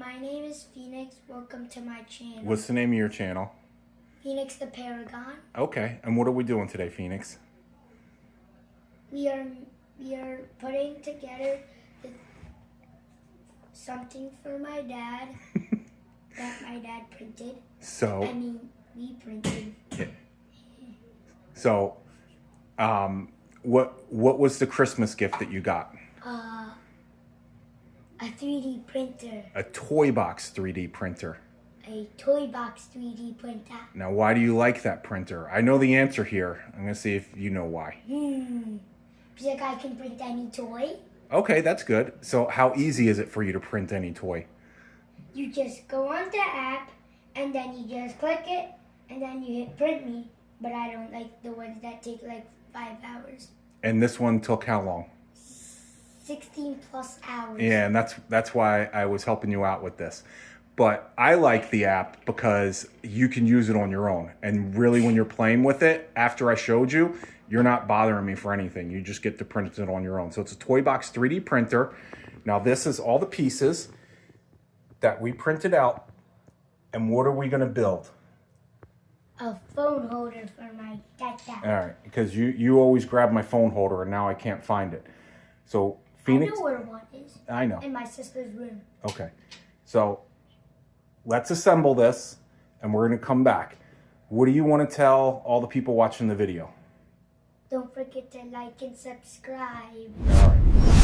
My name is Phoenix. Welcome to my channel. What's the name of your channel? Phoenix the Paragon. Okay, and what are we doing today, Phoenix? We are putting together something for my dad that my dad printed. We printed. Yeah. So, what was the Christmas gift that you got? A 3D printer. A Toybox 3D printer. A Toybox 3D printer. Now, why do you like that printer? I know the answer here. I'm going to see if you know why. Because I can print any toy. Okay, that's good. So how easy is it for you to print any toy? You just go on the app, and then you just click it, and then you hit print me. But I don't like the ones that take like 5 hours. And this one took how long? 16 plus hours. Yeah, and that's why I was helping you out with this. But I like the app because you can use it on your own. And really, when you're playing with it, after I showed you, you're not bothering me for anything. You just get to print it on your own. So it's a Toybox 3D printer. Now, this is all the pieces that we printed out. And what are we going to build? A phone holder for my dad. All right, because you always grab my phone holder, and now I can't find it. So, Phoenix... I know where one is. I know. In my sister's room. Okay. So, let's assemble this, and we're going to come back. What do you want to tell all the people watching the video? Don't forget to like and subscribe. All right.